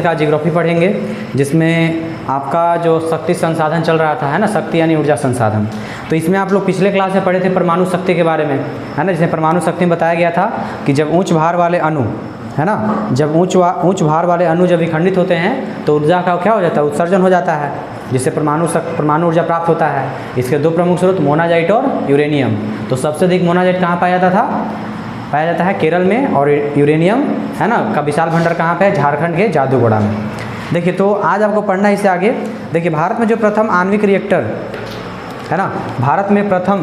का ज्योग्राफी पढ़ेंगे, जिसमें आपका जो शक्ति संसाधन चल रहा था, है ना, शक्ति यानी ऊर्जा संसाधन। तो इसमें आप लोग पिछले क्लास में पढ़े थे परमाणु शक्ति के बारे में, है ना, जिसमें परमाणु शक्ति में बताया गया था कि जब उच्च भार वाले अणु, है ना, जब उच्च भार वाले अणु जब विखंडित होते हैं तो ऊर्जा का क्या हो जाता है, उत्सर्जन हो जाता है, जिससे परमाणु ऊर्जा प्राप्त होता है। इसके दो प्रमुख स्रोत मोनाजाइट और यूरेनियम। तो सबसे अधिक मोनाजाइट कहाँ पाया जाता था? पाया जाता है केरल में, और यूरेनियम, है ना, का विशाल भंडार कहाँ पे है? झारखंड के जादूगोड़ा में। देखिए, तो आज आपको पढ़ना है इससे आगे। देखिए, भारत में जो प्रथम आणविक रिएक्टर, है ना, भारत में प्रथम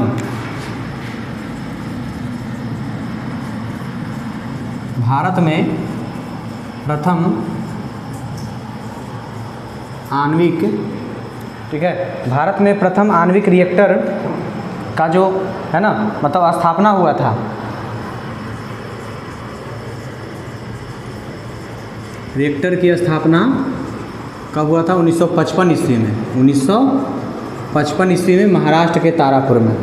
आणविक, ठीक है, भारत में प्रथम आणविक रिएक्टर का जो, है ना, मतलब स्थापना हुआ था, रिएक्टर की स्थापना कब हुआ था? 1955 ईस्वी में। 1955 ईस्वी में महाराष्ट्र के तारापुर में,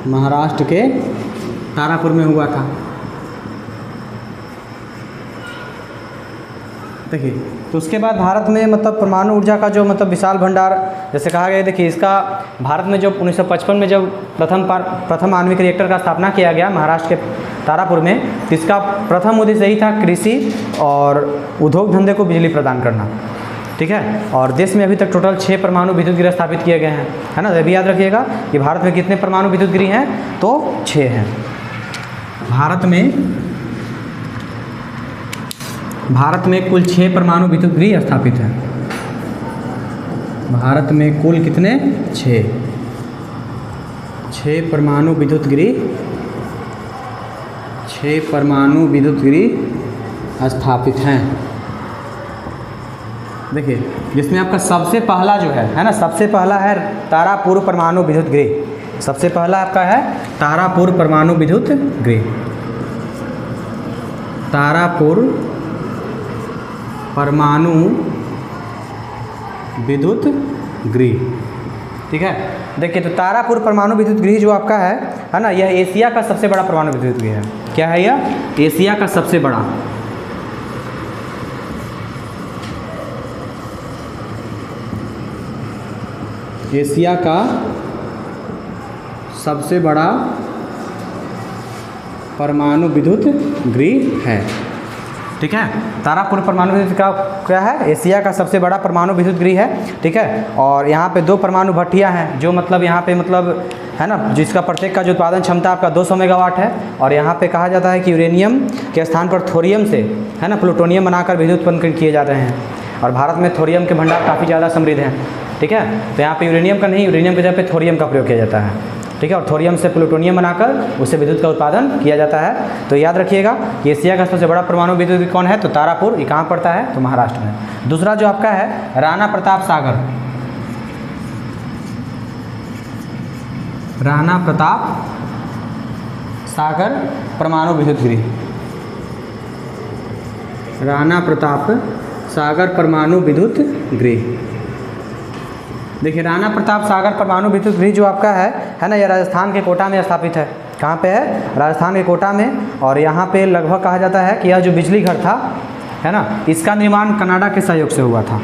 महाराष्ट्र के तारापुर में हुआ था। देखिए, तो उसके बाद भारत में मतलब परमाणु ऊर्जा का जो मतलब विशाल भंडार जैसे कहा गया, देखिए इसका भारत में जब 1955 में जब प्रथम आणविक रिएक्टर का स्थापना किया गया महाराष्ट्र के तारापुर में, तो इसका प्रथम उद्देश्य यही था कृषि और उद्योग धंधे को बिजली प्रदान करना, ठीक है। और देश में अभी तक टोटल 6 परमाणु विद्युत गृह स्थापित किए गए हैं, है ना। ये भी याद रखिएगा कि भारत में कितने परमाणु विद्युत गृह हैं? तो 6 हैं। भारत में कुल 6 परमाणु विद्युत गृह स्थापित हैं। भारत में कुल कितने? 6 परमाणु विद्युत गृह, 6 परमाणु विद्युत गृह स्थापित हैं। देखिए, जिसमें आपका सबसे पहला जो है ना, सबसे पहला है तारापुर परमाणु विद्युत गृह। सबसे पहला आपका है तारापुर परमाणु विद्युत गृह, तारापुर परमाणु विद्युत गृह, ठीक है। देखिए, तो तारापुर परमाणु विद्युत गृह जो आपका है ना, यह एशिया का सबसे बड़ा परमाणु विद्युत गृह है। क्या है यह? एशिया का सबसे बड़ा, एशिया का सबसे बड़ा परमाणु विद्युत गृह है, ठीक है। तारापुर परमाणु विद्युत का क्या है? एशिया का सबसे बड़ा परमाणु विद्युत गृह है, ठीक है। और यहाँ पे 2 परमाणु भट्टियाँ हैं, जो मतलब यहाँ पे मतलब, है ना, जिसका प्रत्येक का जो उत्पादन क्षमता आपका 200 मेगावाट है। और यहाँ पे कहा जाता है कि यूरेनियम के स्थान पर थोरियम से, है ना, प्लूटोनियम बनाकर विद्युत उत्पन्न किए जाते हैं। और भारत में थोरियम के भंडार काफ़ी ज़्यादा समृद्ध हैं, ठीक है। तो यहाँ पे यूरेनियम का नहीं, यूरेनियम की जगह पे थोरियम का प्रयोग किया जाता है, ठीक है। और थोरियम से प्लूटोनियम बनाकर उससे विद्युत का उत्पादन किया जाता है। तो याद रखिएगा कि एशिया का सबसे बड़ा परमाणु विद्युत कौन है? तो तारापुर। ये कहाँ पड़ता है? तो महाराष्ट्र में। दूसरा जो आपका है राणा प्रताप सागर, राणा प्रताप सागर परमाणु विद्युत गृह, राणा प्रताप सागर परमाणु विद्युत गृह। देखिए, राणा प्रताप सागर परमाणु विद्युत गृह जो आपका है ना, यह राजस्थान के कोटा में स्थापित है। कहाँ पे है? राजस्थान के कोटा में। और यहाँ पे लगभग कहा जाता है कि यह जो बिजली घर था, है ना, इसका निर्माण कनाडा के सहयोग से हुआ था।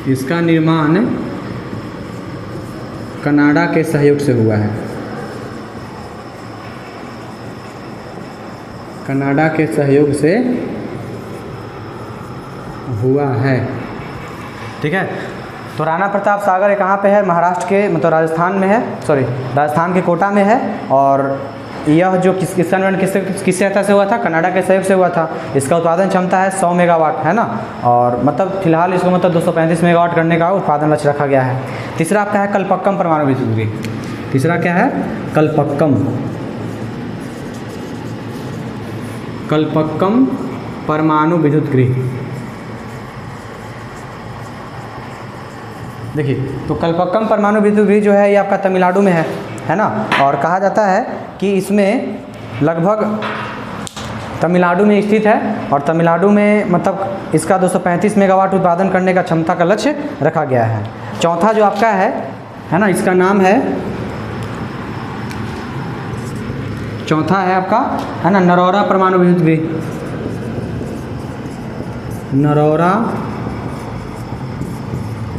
इसका निर्माण कनाडा के सहयोग से हुआ है, कनाडा के सहयोग से हुआ है, ठीक है। तो राणा प्रताप सागर कहाँ पे है? महाराष्ट्र के, मतलब राजस्थान में है, सॉरी, राजस्थान के कोटा में है। और यह जो किसका निर्माण किससे सहायता से हुआ था? कनाडा के सहयोग से हुआ था। इसका उत्पादन क्षमता है 100 मेगावाट, है ना। और मतलब फिलहाल इसको मतलब 235 मेगावाट करने का उत्पादन लक्ष्य रखा गया है। तीसरा आपका है कलपक्कम परमाणु विद्युत गृह। तीसरा क्या है? कलपक्कम, कलपक्कम परमाणु विद्युत गृह। देखिए, तो कलपक्कम परमाणु विद्युत गृह जो है ये आपका तमिलनाडु में है ना। और कहा जाता है कि इसमें लगभग तमिलनाडु में स्थित है। और तमिलनाडु में मतलब इसका 235 मेगावाट उत्पादन करने का क्षमता का लक्ष्य रखा गया है। चौथा जो आपका है ना, इसका नाम है चौथा है आपका, है ना, नरौरा परमाणु विद्युत गृह। नरौरा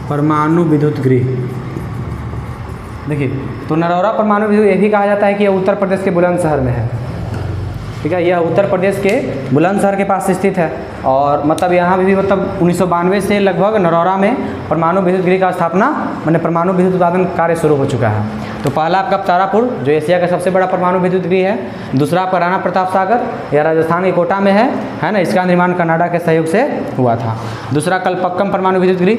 परमाणु विद्युत गृह। देखिए, तो नरौरा परमाणु विद्युत, ये भी कहा जाता है कि यह उत्तर प्रदेश के बुलंदशहर में है। ठीक है, यह उत्तर प्रदेश के बुलंदशहर के पास स्थित है। और मतलब यहाँ भी मतलब 1992 से लगभग नरौरा में परमाणु विद्युत गृह का स्थापना, मैंने परमाणु विद्युत उत्पादन कार्य शुरू हो चुका है। तो पहला आपका तारापुर, जो एशिया का सबसे बड़ा परमाणु विद्युत गृह है। दूसरा आपका राणा प्रताप सागर, यह राजस्थान के कोटा में है ना, इसका निर्माण कनाडा के सहयोग से हुआ था। दूसरा कलपक्कम परमाणु विद्युत गृह।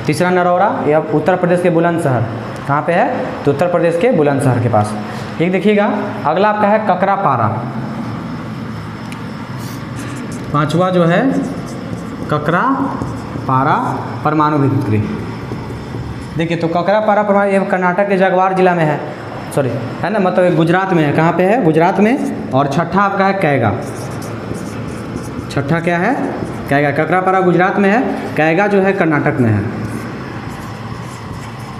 तीसरा नरौरा, यह उत्तर प्रदेश के बुलंदशहर, कहाँ पे है, तो उत्तर प्रदेश के बुलंदशहर के पास। एक देखिएगा, अगला आपका है ककरापारा। पांचवा जो है ककरापारा परमाणु विद्युत गृह। देखिए, तो ककरापारा परमाणु, ये कर्नाटक के जगवार जिला में है, सॉरी, है ना, मतलब गुजरात में है। कहाँ पे है, गुजरात में। और छठा आपका है कैगा। छठा क्या है, कैगा। ककरापारा गुजरात में है, कैगा जो है कर्नाटक में है।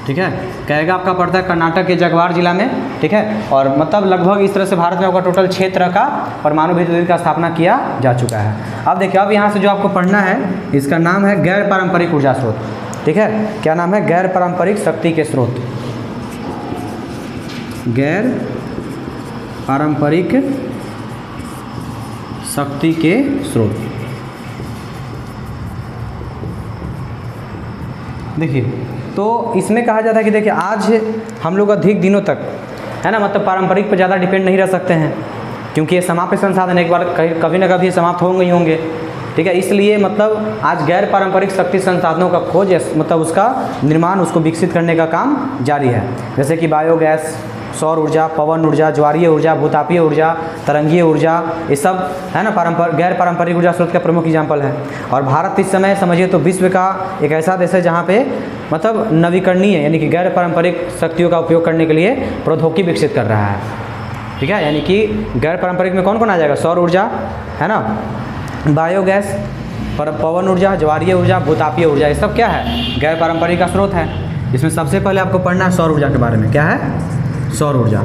ठीक है, कैगा आपका पड़ता है कर्नाटक के जगवार जिला में। ठीक है, और मतलब लगभग इस तरह से भारत में आपका टोटल 6 तरह का परमाणु विद्युत का स्थापना किया जा चुका है। अब देखिए, अब यहाँ से जो आपको पढ़ना है, इसका नाम है गैर पारंपरिक ऊर्जा स्रोत। ठीक है, क्या नाम है, गैर पारंपरिक शक्ति के स्रोत। गैर पारंपरिक शक्ति के स्रोत। देखिए, तो इसमें कहा जाता है कि देखिए, आज हम लोग अधिक दिनों तक, है ना, मतलब पारंपरिक पर ज़्यादा डिपेंड नहीं रह सकते हैं, क्योंकि ये समाप्त संसाधन एक बार कभी ना कभी समाप्त होंगे ही होंगे। ठीक है, इसलिए मतलब आज गैर पारंपरिक शक्ति संसाधनों का खोज, मतलब उसका निर्माण, उसको विकसित करने का काम जारी है। जैसे कि बायोगैस, सौर ऊर्जा, पवन ऊर्जा, ज्वारीय ऊर्जा, भूतापीय ऊर्जा, तरंगीय ऊर्जा, ये सब, है ना, गैर पारंपरिक ऊर्जा स्रोत का प्रमुख एग्जाम्पल है। और भारत इस समय समझिए तो विश्व का एक ऐसा देश है जहाँ पे मतलब नवीकरणीय, यानी कि गैर पारंपरिक शक्तियों का उपयोग करने के लिए प्रौद्योगिकी विकसित कर रहा है। ठीक है, यानी कि गैर पारंपरिक में कौन कौन आ जाएगा, सौर ऊर्जा, है ना, बायोगैस, पवन ऊर्जा, ज्वारीय ऊर्जा, भूतापीय ऊर्जा, ये सब क्या है, गैर पारंपरिक का स्रोत है। इसमें सबसे पहले आपको पढ़ना है सौर ऊर्जा के बारे में। क्या है, सौर ऊर्जा।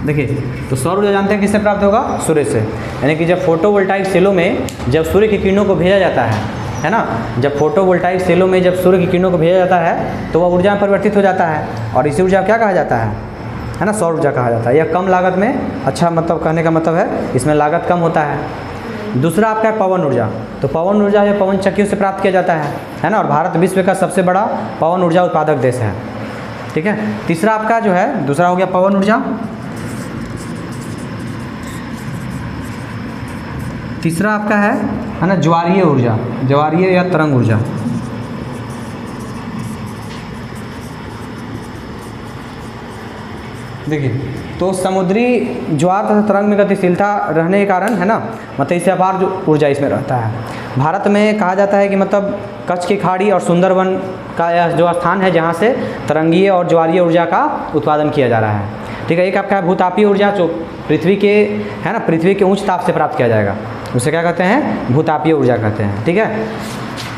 देखिए, तो सौर ऊर्जा जानते हैं किससे प्राप्त होगा, सूर्य से। यानी कि जब फोटोवोल्टाइक सेलों में जब सूर्य की किरणों को भेजा जाता है ना, जब फोटोवोल्टाइक सेलों में जब सूर्य की किरणों को भेजा जाता है तो वह ऊर्जा में परिवर्तित हो जाता है, और इसी ऊर्जा क्या कहा जाता है ना, सौर ऊर्जा कहा जाता है। यह कम लागत में, अच्छा मतलब कहने का मतलब है इसमें लागत कम होता है। दूसरा आपका है पवन ऊर्जा। तो पवन ऊर्जा है पवन चक्कियों से प्राप्त किया जाता है ना, और भारत विश्व का सबसे बड़ा पवन ऊर्जा उत्पादक देश है। ठीक है, तीसरा आपका जो है, दूसरा हो गया पवन ऊर्जा। तीसरा आपका है ना, ज्वारीय ऊर्जा, ज्वारीय या तरंग ऊर्जा। देखिए, तो समुद्री ज्वार तथा तरंग में गतिशीलता रहने के कारण, है ना, मतलब इससे अपार जो ऊर्जा इसमें रहता है। भारत में कहा जाता है कि मतलब कच्छ की खाड़ी और सुंदरवन का यह जो स्थान है जहाँ से तरंगीय और ज्वारीय ऊर्जा का उत्पादन किया जा रहा है। ठीक है, एक आपका है भूतापीय ऊर्जा, जो पृथ्वी के, है ना, पृथ्वी के उच्च ताप से प्राप्त किया जाएगा, उसे क्या कहते हैं, भूतापीय ऊर्जा कहते हैं। ठीक है,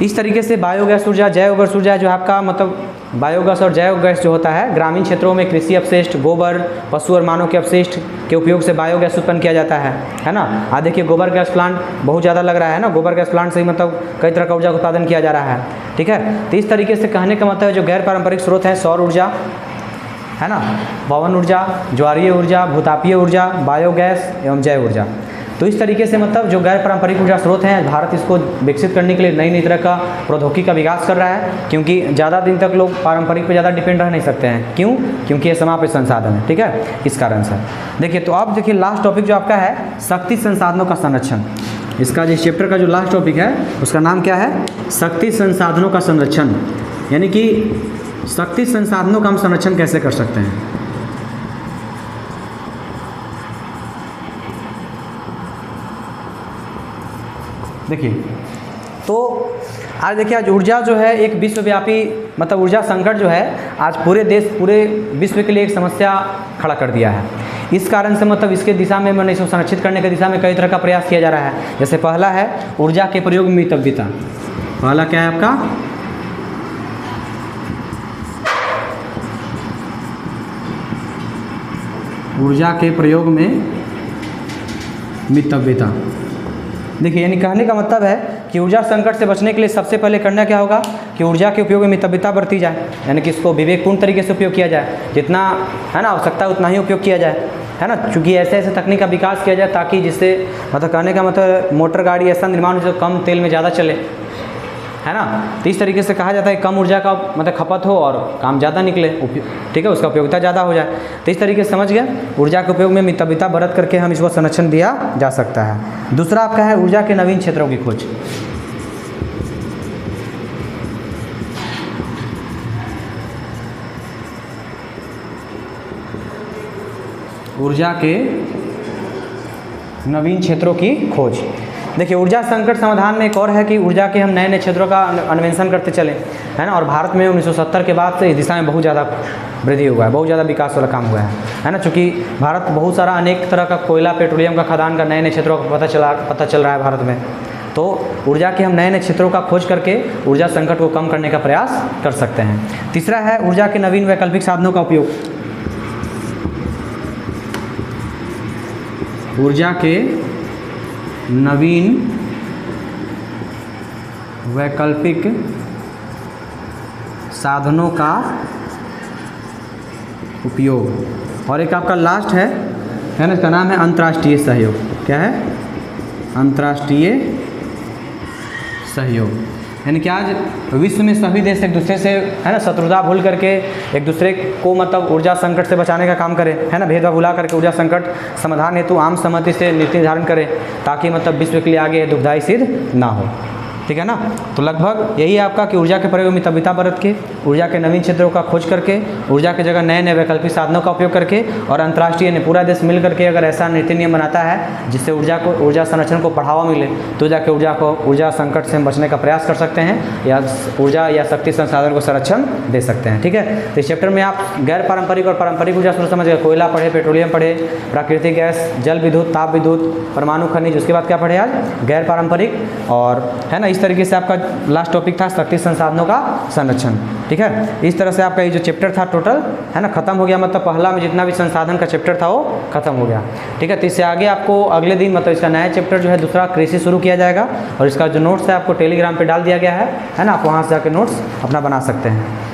इस तरीके से बायोगैस ऊर्जा, जैव गैस ऊर्जा जो आपका मतलब बायोगैस और जैव गैस जो होता है, ग्रामीण क्षेत्रों में कृषि अपशिष्ट, गोबर, पशु और मानव के अपशिष्ट के उपयोग से बायोगैस उत्पन्न किया जाता है ना। आज देखिए, गोबर गैस प्लांट बहुत ज़्यादा लग रहा है ना, गोबर गैस प्लांट से ही मतलब कई तरह का ऊर्जा का उत्पादन किया जा रहा है। ठीक है, तो इस तरीके से कहने का मतलब है जो गैर पारंपरिक स्रोत हैं, सौर ऊर्जा, है ना, पवन ऊर्जा, ज्वारीय ऊर्जा, भूतापीय ऊर्जा, बायोगैस एवं जैव ऊर्जा। तो इस तरीके से मतलब जो गैर पारंपरिक ऊर्जा स्रोत हैं, भारत इसको विकसित करने के लिए नई नई तरह का प्रौद्योगिकी का विकास कर रहा है, क्योंकि ज़्यादा दिन तक लोग पारंपरिक पे ज़्यादा डिपेंड रह नहीं सकते हैं। क्यों, क्योंकि ये समाप्त संसाधन है। ठीक है, इस कारण से। देखिए, तो अब देखिए लास्ट टॉपिक जो आपका है, शक्ति संसाधनों का संरक्षण। इसका जो चैप्टर का जो लास्ट टॉपिक है उसका नाम क्या है, शक्ति संसाधनों का संरक्षण। यानी कि शक्ति संसाधनों का हम संरक्षण कैसे कर सकते हैं। देखिए, तो आज देखिए, आज ऊर्जा जो है एक विश्वव्यापी मतलब ऊर्जा संकट जो है आज पूरे देश, पूरे विश्व के लिए एक समस्या खड़ा कर दिया है। इस कारण से मतलब इसके दिशा में, मैंने इसको संरक्षित करने की दिशा में कई तरह का प्रयास किया जा रहा है। जैसे पहला है ऊर्जा के प्रयोग में मितव्ययता। पहला क्या है आपका, ऊर्जा के प्रयोग में मितव्यता। देखिए यानी कहने का मतलब है कि ऊर्जा संकट से बचने के लिए सबसे पहले करना क्या होगा कि ऊर्जा के उपयोग में मितव्यता बरती जाए, यानी कि इसको विवेकपूर्ण तरीके से उपयोग किया जाए, जितना है ना आवश्यकता उतना ही उपयोग किया जाए, है ना। चूँकि ऐसे ऐसे तकनीक का विकास किया जाए ताकि जिससे मतलब कहने का मतलब मोटर गाड़ी ऐसा निर्माण हो जो कम तेल में ज़्यादा चले, है ना। तो इस तरीके से कहा जाता है कम ऊर्जा का मतलब खपत हो और काम ज़्यादा निकले, ठीक है, उसका उपयोगिता ज़्यादा हो जाए। तो इस तरीके से समझ गया, ऊर्जा के उपयोग में मितव्यता बरत करके हम इसको संरक्षण दिया जा सकता है। दूसरा आपका है ऊर्जा के नवीन क्षेत्रों की खोज। ऊर्जा के नवीन क्षेत्रों की खोज। देखिए ऊर्जा संकट समाधान में एक और है कि ऊर्जा के हम नए नए क्षेत्रों का अन्वेषण करते चले, है ना। और भारत में 1970 के बाद से इस दिशा में बहुत ज़्यादा वृद्धि हुआ है, बहुत ज़्यादा विकास वाला काम हुआ है ना। चूँकि भारत बहुत सारा अनेक तरह का कोयला पेट्रोलियम का खदान का नए नए क्षेत्रों का पता चल रहा है भारत में। तो ऊर्जा के हम नए नए क्षेत्रों का खोज करके ऊर्जा संकट को कम करने का प्रयास कर सकते हैं। तीसरा है ऊर्जा के नवीन वैकल्पिक साधनों का उपयोग। ऊर्जा के नवीन वैकल्पिक साधनों का उपयोग। और एक आपका लास्ट है ना, इसका नाम है अंतर्राष्ट्रीय सहयोग। क्या है? अंतर्राष्ट्रीय सहयोग। यानी कि आज विश्व में सभी देश एक दूसरे से, है ना, शत्रुता भूल करके एक दूसरे को मतलब ऊर्जा संकट से बचाने का काम करें, है ना। भेदभाव भुला करके ऊर्जा संकट समाधान हेतु आम सहमति से नीति निर्धारण करें ताकि मतलब विश्व के लिए आगे दुखदायी सिद्ध ना हो, ठीक है ना। तो लगभग यही है आपका कि ऊर्जा के प्रयोग में मितव्यता बरत के, ऊर्जा के नवीन क्षेत्रों का खोज करके, ऊर्जा की जगह नए नए वैकल्पिक साधनों का उपयोग करके, और अंतर्राष्ट्रीय ने पूरा देश मिल करके अगर ऐसा नीति नियम बनाता है जिससे ऊर्जा संरक्षण को बढ़ावा मिले तो जाके ऊर्जा संकट से हम बचने का प्रयास कर सकते हैं या ऊर्जा या शक्ति संसाधन को संरक्षण दे सकते हैं, ठीक है। तो इस चैप्टर में आप गैर पारंपरिक और पारंपरिक ऊर्जा स्रोत समझ गए, कोयला पढ़े, पेट्रोलियम पढ़े, प्राकृतिक गैस, जल विद्युत, ताप विद्युत, परमाणु खनिज। उसके बाद क्या पढ़े आज? गैर पारंपरिक, और है ना इस तरीके से आपका लास्ट टॉपिक था शक्ति संसाधनों का संरक्षण, ठीक है। इस तरह से आपका ये जो चैप्टर था टोटल, है ना, खत्म हो गया। मतलब पहला में जितना भी संसाधन का चैप्टर था वो खत्म हो गया, ठीक है। तो इससे आगे आपको अगले दिन मतलब इसका नया चैप्टर जो है दूसरा कृषि शुरू किया जाएगा, और इसका जो नोट्स है आपको टेलीग्राम पे डाल दिया गया है ना, आप वहाँ से जाकर नोट्स अपना बना सकते हैं।